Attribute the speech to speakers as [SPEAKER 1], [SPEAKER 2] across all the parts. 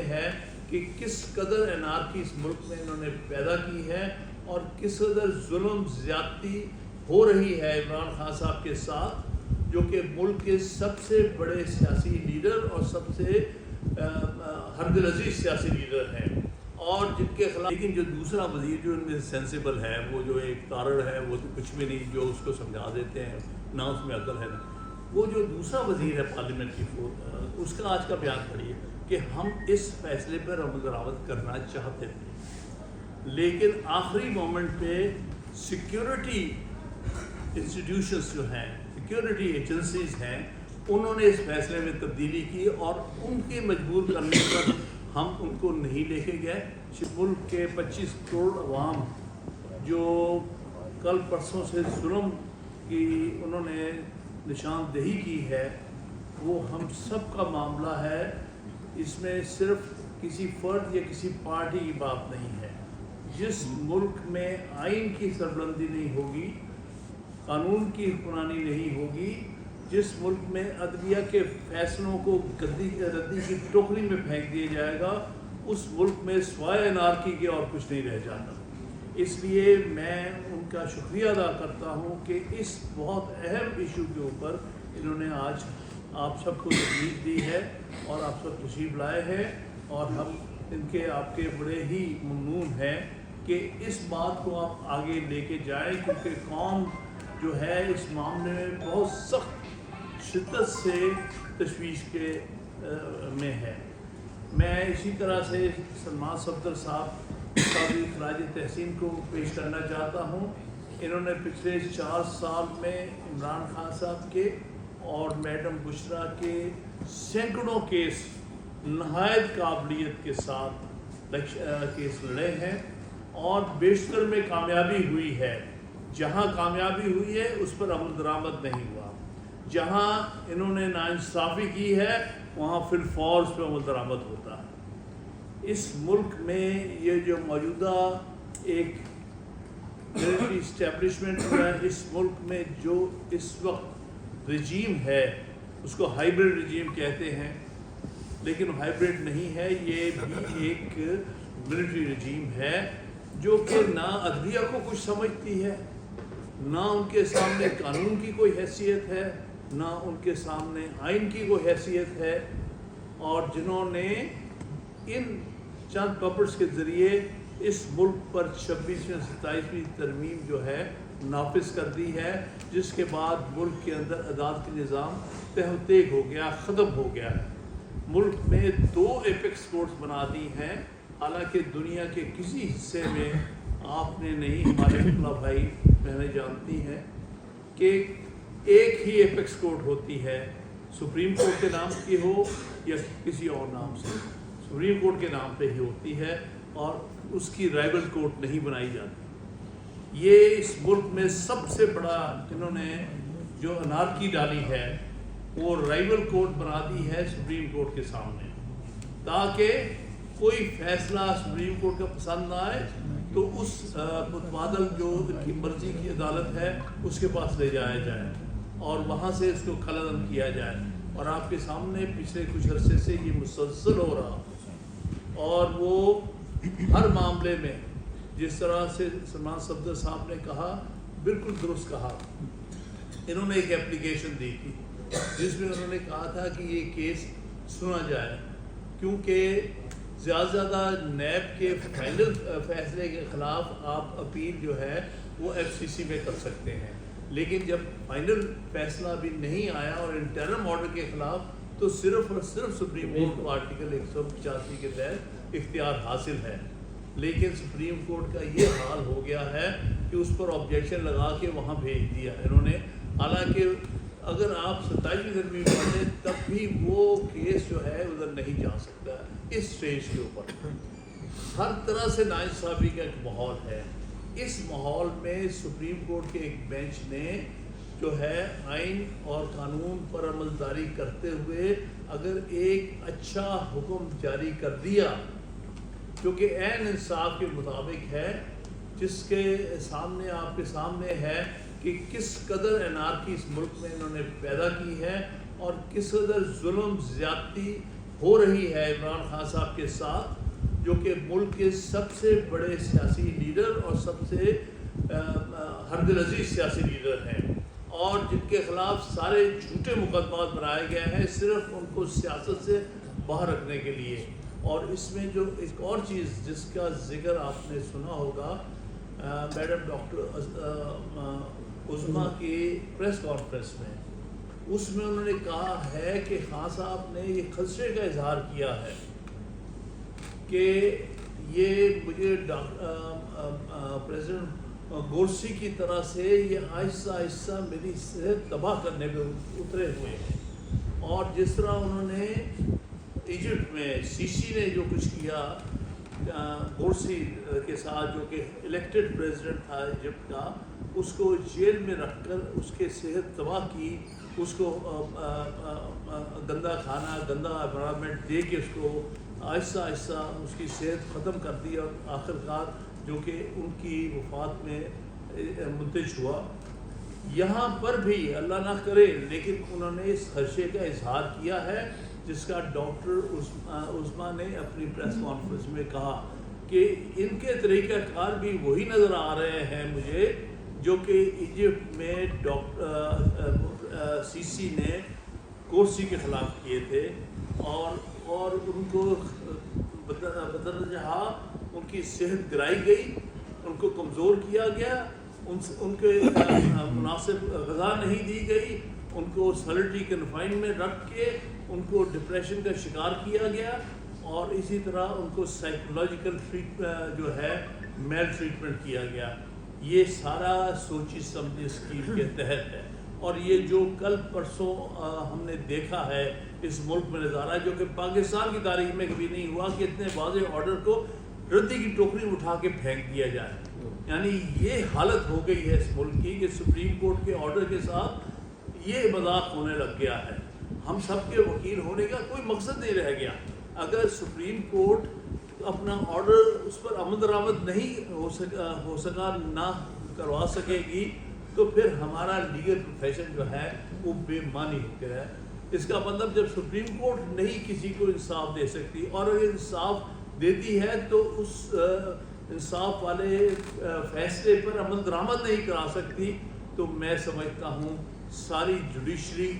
[SPEAKER 1] ہے کہ کس قدر انارکی اس ملک میں انہوں نے پیدا کی ہے اور کس قدر ظلم زیادتی ہو رہی ہے عمران خان صاحب کے ساتھ، جو کہ ملک کے سب سے بڑے سیاسی لیڈر اور سب سے ہردل عزیز سیاسی لیڈر ہیں، اور جن کے خلاف لیکن جو دوسرا وزیر جو ان میں سینسیبل ہے، وہ جو ایک تارڑ ہے، وہ تو کچھ بھی نہیں، جو اس کو سمجھا دیتے ہیں، نہ اس میں عقل ہے نا، وہ جو دوسرا وزیر ہے پارلیمنٹ کی اس کا آج کا بیان پڑھیے کہ ہم اس فیصلے پر عمل درآمد کرنا چاہتے تھے، لیکن آخری مومنٹ پہ سیکیورٹی انسٹیٹیوشنز جو ہیں، سیکیورٹی ایجنسیز ہیں، انہوں نے اس فیصلے میں تبدیلی کی اور ان کے مجبور کرنے پر ہم ان کو نہیں لے کے گئے۔ ملک کے 25 کروڑ عوام جو کل پرسوں سے ظلم کی انہوں نے نشاندہی کی ہے، وہ ہم سب کا معاملہ ہے، اس میں صرف کسی فرد یا کسی پارٹی کی بات نہیں ہے۔ جس ملک میں آئین کی سربلندی نہیں ہوگی، قانون کی حکمرانی نہیں ہوگی، جس ملک میں عدلیہ کے فیصلوں کو ردی کی ٹوکری میں پھینک دیا جائے گا، اس ملک میں سوائے انارکی کے اور کچھ نہیں رہ جاتا۔ اس لیے میں ان کا شکریہ ادا کرتا ہوں کہ اس بہت اہم ایشو کے اوپر انہوں نے آج آپ سب کو تکلیف دی ہے اور آپ سب تشریف لائے ہیں، اور ہم ان کے آپ کے بڑے ہی ممنون ہیں کہ اس بات کو آپ آگے لے کے جائیں، کیونکہ قوم جو ہے اس معاملے میں بہت سخت شدت سے تشویش کے میں ہے۔ میں اسی طرح سے سلمان صفدر صاحب کا بھی خراج تحسین کو پیش کرنا چاہتا ہوں۔ انہوں نے پچھلے 4 سال میں عمران خان صاحب کے اور میڈم بشرا کے سینکڑوں کیس نہایت قابلیت کے ساتھ کیس لڑے ہیں، اور بیشتر میں کامیابی ہوئی ہے۔ جہاں کامیابی ہوئی ہے اس پر عمل درآمد نہیں ہوا، جہاں انہوں نے ناانصافی کی ہے وہاں فی الفور اس پہ عمل درآمد ہوتا ہے۔ اس ملک میں یہ جو موجودہ ایک ملٹری اسٹیبلشمنٹ ہے، اس ملک میں جو اس وقت رجیم ہے اس کو ہائیبرڈ رجیم کہتے ہیں، لیکن ہائیبرڈ نہیں ہے، یہ بھی ایک ملٹری رجیم ہے جو کہ نہ عدلیہ کو کچھ سمجھتی ہے، نہ ان کے سامنے قانون کی کوئی حیثیت ہے، نہ ان کے سامنے آئین کی کوئی حیثیت ہے، اور جنہوں نے ان چند پپٹس کے ذریعے اس ملک پر 26ویں 27ویں ترمیم جو ہے نافذ کر دی ہے، جس کے بعد ملک کے اندر عدالت کے نظام تہ و تیگ ہو گیا، ختم ہو گیا ہے۔ ملک میں 2 ایپیکس کورٹس بنا دی ہیں، حالانکہ دنیا کے کسی حصے میں آپ نے نہیں، ہمارے اپنا بھائی بہنیں جانتی ہیں کہ ایک ہی ایپیکس کورٹ ہوتی ہے، سپریم کورٹ کے نام کی ہو یا کسی اور نام سے، سپریم کورٹ کے نام پہ ہی ہوتی ہے، اور اس کی رائیول کورٹ نہیں بنائی جاتی۔ یہ اس ملک میں سب سے بڑا انہوں نے جو انارکی ڈالی ہے، وہ رائیول کورٹ بنا دی ہے سپریم کورٹ کے سامنے، تاکہ کوئی فیصلہ سپریم کورٹ کا پسند نہ آئے تو اس متبادل جو کی مرضی کی عدالت ہے اس کے پاس لے جایا جائے اور وہاں سے اس کو قلم کیا جائے۔ اور آپ کے سامنے پچھلے کچھ عرصے سے یہ مسلسل ہو رہا، اور وہ ہر معاملے میں جس طرح سے سلمان صفدر صاحب نے کہا، بالکل درست کہا۔ انہوں نے ایک اپلیکیشن دی تھی جس میں انہوں نے کہا تھا کہ یہ کیس سنا جائے، کیونکہ زیادہ نیب کے فائنل فیصلے کے خلاف آپ اپیل جو ہے وہ FCC میں کر سکتے ہیں، لیکن جب فائنل فیصلہ بھی نہیں آیا اور انٹرم آرڈر کے خلاف، تو صرف اور صرف سپریم کورٹ کو آرٹیکل 185 کے تحت اختیار حاصل ہے۔ لیکن سپریم کورٹ کا یہ حال ہو گیا ہے کہ اس پر آبجیکشن لگا کے وہاں بھیج دیا انہوں نے، حالانکہ اگر آپ 27ویں ترمیم پڑھیں تب بھی وہ کیس جو ہے ادھر نہیں جا سکتا اس سٹیج کے اوپر۔ ہر طرح سے ناانصافی کا ایک ماحول ہے۔ اس ماحول میں سپریم کورٹ کے ایک بینچ نے جو ہے آئین اور قانون پر عملداری کرتے ہوئے اگر ایک اچھا حکم جاری کر دیا جو کہ عین انصاف کے مطابق ہے، جس کے سامنے آپ کے سامنے ہے کہ کس قدر انارکی اس ملک میں انہوں نے پیدا کی ہے اور کس قدر ظلم زیادتی ہو رہی ہے عمران خان صاحب کے ساتھ، جو کہ ملک کے سب سے بڑے سیاسی لیڈر اور سب سے ہر دل عزیز سیاسی لیڈر ہیں، اور جن کے خلاف سارے جھوٹے مقدمات بنائے گئے ہیں صرف ان کو سیاست سے باہر رکھنے کے لیے۔ اور اس میں جو ایک اور چیز جس کا ذکر آپ نے سنا ہوگا، میڈم ڈاکٹر عظمیٰ کی پریس کانفرنس میں، اس میں انہوں نے کہا ہے کہ خان صاحب نے یہ خدشے کا اظہار کیا ہے کہ یہ مجھے پریزیڈنٹ گورسی کی طرح سے یہ آہستہ آہستہ میری صحت تباہ کرنے پہ اترے ہوئے ہیں۔ اور جس طرح انہوں نے ایجپٹ میں سیسی نے جو کچھ کیا گورسی کے ساتھ، جو کہ الیکٹڈ پریزیڈنٹ تھا ایجپٹ کا، اس کو جیل میں رکھ کر اس کے صحت تباہ کی، اس کو گندا کھانا گندا انوائرمنٹ دے کے اس کو آہستہ آہستہ اس کی صحت ختم کر دی، اور آخرکار جو کہ ان کی وفات میں منتج ہوا۔ یہاں پر بھی اللہ نہ کرے لیکن انہوں نے اس خدشے کا اظہار کیا ہے، جس کا ڈاکٹر عظمیٰ نے اپنی پریس کانفرنس میں کہا کہ ان کے طریقہ کار بھی وہی نظر آ رہے ہیں مجھے جو کہ ایجپٹ میں سیسی نے گورسی کے خلاف کیے تھے، اور ان کو بدرجہ ان کی صحت گرائی گئی، ان کو کمزور کیا گیا، ان کے مناسب غذا نہیں دی گئی، ان کو سیلٹری کنفائن میں رکھ کے ان کو ڈپریشن کا شکار کیا گیا، اور اسی طرح ان کو سائیکولوجیکل جو ہے میل ٹریٹمنٹ کیا گیا۔ یہ سارا سوچی سمجھی اسکیم کے تحت ہے، اور یہ جو کل پرسوں ہم نے دیکھا ہے اس ملک میں نظارہ، جو کہ پاکستان کی تاریخ میں کبھی نہیں ہوا کہ اتنے واضح آرڈر کو ردی کی ٹوکری میں اٹھا کے پھینک دیا جائے۔ یعنی یہ حالت ہو گئی ہے اس ملک کی کہ سپریم کورٹ کے آرڈر کے ساتھ یہ مذاق ہونے لگ گیا ہے۔ ہم سب کے وکیل ہونے کا کوئی مقصد نہیں رہ گیا۔ اگر سپریم کورٹ اپنا آرڈر اس پر عمل درآمد نہیں ہو سکا نہ کروا سکے گی تو پھر ہمارا لیگل پروفیشن جو ہے وہ بے معنی ہو گیا ہے۔ اس کا مطلب جب سپریم کورٹ نہیں کسی کو انصاف دے سکتی، اور اگر انصاف دیتی ہے تو اس انصاف والے فیصلے پر عمل درآمد نہیں کرا سکتی، تو میں سمجھتا ہوں ساری جوڈیشری،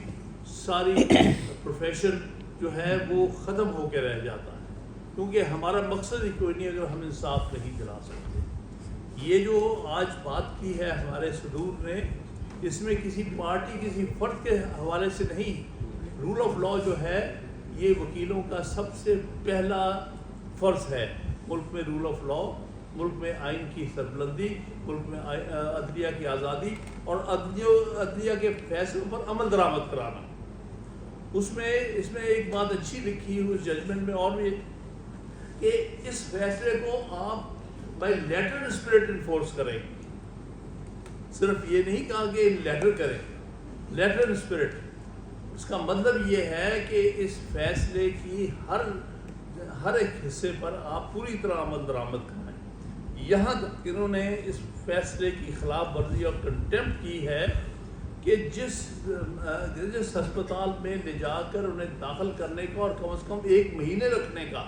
[SPEAKER 1] ساری پروفیشن جو ہے وہ ختم ہو کے رہ جاتا ہے، کیونکہ ہمارا مقصد ہی کوئی نہیں اگر ہم انصاف نہیں دلا سکتے۔ یہ جو آج بات کی ہے ہمارے صدور نے، اس میں کسی پارٹی کسی فرد کے حوالے سے نہیں، رول آف لا جو ہے یہ وکیلوں کا سب سے پہلا فرض ہے۔ ملک میں رول آف لا، ملک میں آئین کی سربلندی، ملک میں عدلیہ کی آزادی، اور عدلیہ کے فیصلوں پر عمل درآمد کرانا۔ اس میں ایک بات اچھی لکھی ہوئی اس ججمنٹ میں اور بھی کہ اس فیصلے کو آپ بائی لیٹر اسپرٹ انفورس کریں، صرف یہ نہیں کہا کہ لیٹر کریں، لیٹر اسپرٹ۔ اس کا مطلب یہ ہے کہ اس فیصلے کی ہر ایک حصے پر آپ پوری طرح عمل درآمد کریں۔ یہاں تک انہوں نے اس فیصلے کی خلاف ورزی اور کنٹمپٹ کی ہے کہ جس ہسپتال میں لے جا کر انہیں داخل کرنے کا اور کم از کم 1 مہینے رکھنے کا،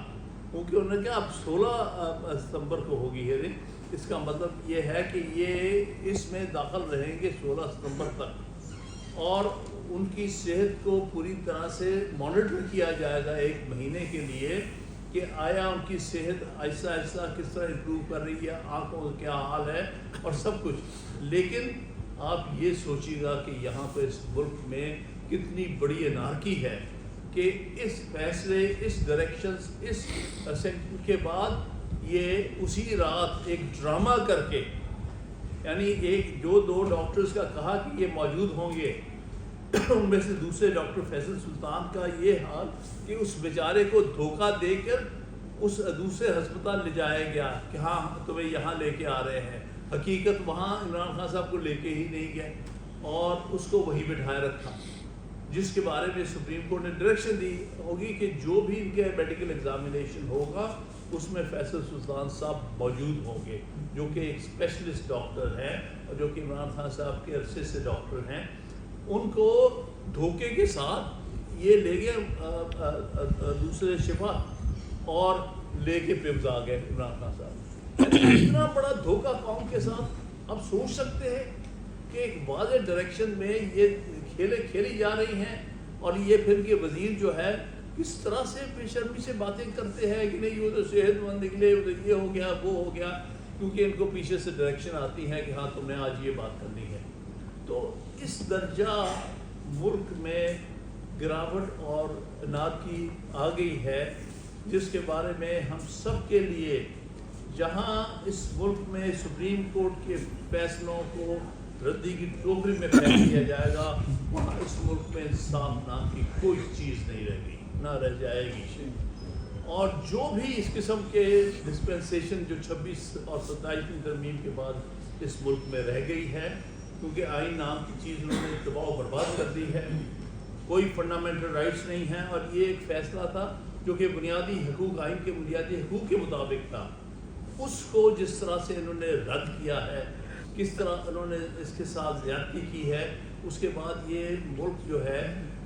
[SPEAKER 1] کیونکہ انہوں نے کہا اب 16 ستمبر کو ہوگی ہیئرنگ، اس کا مطلب یہ ہے کہ یہ اس میں داخل رہیں گے 16 ستمبر تک، اور ان کی صحت کو پوری طرح سے مانیٹر کیا جائے گا 1 مہینے کے لیے کہ آیا ان کی صحت آہستہ آہستہ کس طرح امپروو کر رہی ہے، آنکھوں کا کیا حال ہے اور سب کچھ۔ لیکن آپ یہ سوچیے گا کہ یہاں پہ اس ملک میں کتنی بڑی انارکی ہے کہ اس فیصلے، اس ڈائریکشنز، اس سیکٹر کے بعد یہ اسی رات ایک ڈرامہ کر کے، یعنی جو 2 ڈاکٹرز کا کہا کہ یہ موجود ہوں گے، ان میں سے دوسرے ڈاکٹر فیصل سلطان کا یہ حال کہ اس بیچارے کو دھوکہ دے کر اس دوسرے ہسپتال لے جایا گیا کہ ہاں تمہیں یہاں لے کے آ رہے ہیں، حقیقت وہاں عمران خان صاحب کو لے کے ہی نہیں گئے اور اس کو وہیں بٹھائے رکھا، جس کے بارے میں سپریم کورٹ نے ڈائریکشن دی ہوگی کہ جو بھی ان کے میڈیکل ایگزامینیشن ہوگا اس میں فیصل سلطان صاحب موجود ہوں گے، جو کہ ایک اسپیشلسٹ ڈاکٹر ہیں اور جو کہ عمران خان صاحب کے عرصے سے ڈاکٹر ہیں۔ ان کو دھوکے کے ساتھ یہ لے گئے دوسرے شفا اور لے کے پمز آ گئے عمران خان صاحب. اتنا بڑا دھوکہ قوم کے ساتھ. آپ سوچ سکتے ہیں کہ ایک واضح ڈائریکشن میں یہ کھیلی جا رہی ہیں اور یہ پھر کے وزیر جو ہے کس طرح سے بے شرمی سے باتیں کرتے ہیں کہ نہیں وہ تو صحت مند نکلے, وہ تو یہ ہو گیا وہ ہو گیا, کیونکہ ان کو پیچھے سے ڈائریکشن آتی ہے کہ ہاں تم نے آج یہ بات کرنی ہے. تو اس درجہ ملک میں گراوٹ اور انارکی آ گئی ہے جس کے بارے میں ہم سب کے لیے, جہاں اس ملک میں سپریم کورٹ کے فیصلوں کو ردی کی ٹوکری میں پھینک دیا جائے گا, وہاں اس ملک میں انصاف نام کی کوئی چیز نہیں رہ گئی, نہ رہ جائے گی. اور جو بھی اس قسم کے ڈسپنسیشن جو 26 اور 27 کی ترمیم کے بعد اس ملک میں رہ گئی ہے, کیونکہ آئین نام کی چیز انہوں نے تباہ و برباد کر دی ہے, کوئی فنڈامنٹل رائٹس نہیں ہیں. اور یہ ایک فیصلہ تھا جو کہ بنیادی حقوق, آئین کے بنیادی حقوق کے مطابق تھا, اس کو جس طرح سے انہوں نے رد کیا ہے, کس طرح انہوں نے اس کے ساتھ زیادتی کی ہے, اس کے بعد یہ ملک جو ہے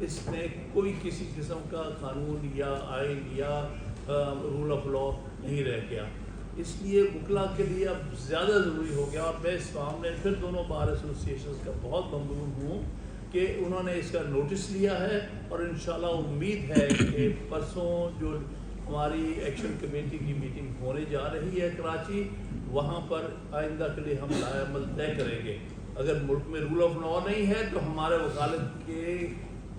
[SPEAKER 1] اس میں کوئی کسی قسم کا قانون یا آئین یا رول آف لا نہیں رہ گیا. اس لیے وکلا کے لیے اب زیادہ ضروری ہو گیا. اور میں اس کام میں پھر دونوں بار ایسوسیشنز کا بہت ممنون ہوں کہ انہوں نے اس کا نوٹس لیا ہے, اور انشاءاللہ امید ہے کہ پرسوں جو ہماری ایکشن کمیٹی کی میٹنگ ہونے جا رہی ہے کراچی, وہاں پر آئندہ کے لیے ہم رائے عمل طے کریں گے. اگر ملک میں رول آف لا نہیں ہے تو ہمارے وکالت کے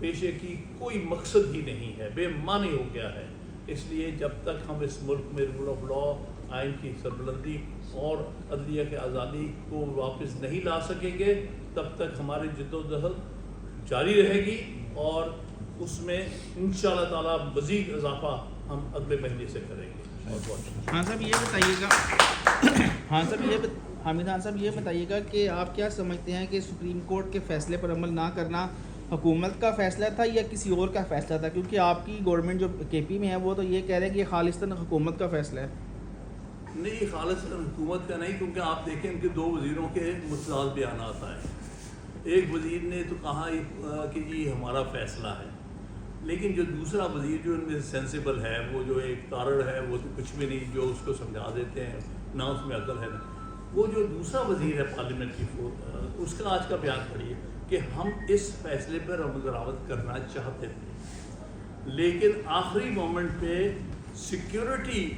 [SPEAKER 1] پیشے کی کوئی مقصد ہی نہیں ہے, بے معنی ہو گیا ہے. اس لیے جب تک ہم اس ملک میں رول آف لا, آئین کی سربلندی اور عدلیہ کی آزادی کو واپس نہیں لا سکیں گے, تب تک ہماری جدوجہد جاری رہے گی, اور اس میں انشاءاللہ تعالیٰ مزید اضافہ ہم اگلے مہینے سے کریں گے.
[SPEAKER 2] ہاں صاحب یہ بتائیے گا, حامد خان صاحب یہ بتائیے گا کہ آپ کیا سمجھتے ہیں کہ سپریم کورٹ کے فیصلے پر عمل نہ کرنا حکومت کا فیصلہ تھا یا کسی اور کا فیصلہ تھا؟ کیونکہ آپ کی گورنمنٹ جو کے پی میں ہے وہ تو یہ کہہ رہے ہیں کہ یہ خالصتاً حکومت کا فیصلہ ہے.
[SPEAKER 1] نہیں, خالصتاً حکومت کا نہیں, کیونکہ آپ دیکھیں ان کے دو وزیروں کے متضاد بیانات آئے. ایک وزیر نے تو کہا کہ جی ہمارا فیصلہ ہے, لیکن جو دوسرا وزیر جو ان میں سینسیبل ہے, وہ جو ایک تارڑ ہے, وہ تو کچھ بھی نہیں, جو اس کو سمجھا دیتے ہیں, نہ اس میں عقل ہے. وہ جو دوسرا وزیر ہے پارلیمنٹ کی, اس کا آج کا بیان پڑھیے کہ ہم اس فیصلے پر عمل دراوت کرنا چاہتے تھے, لیکن آخری مومنٹ پہ سیکیورٹی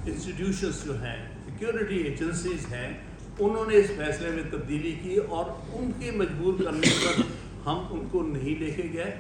[SPEAKER 1] انسٹیٹیوشنز جو ہیں, سیکیورٹی ایجنسیز ہیں, انہوں نے اس فیصلے میں تبدیلی کی, اور ان کے مجبور کرنے پر ہم ان کو نہیں لے کے گئے.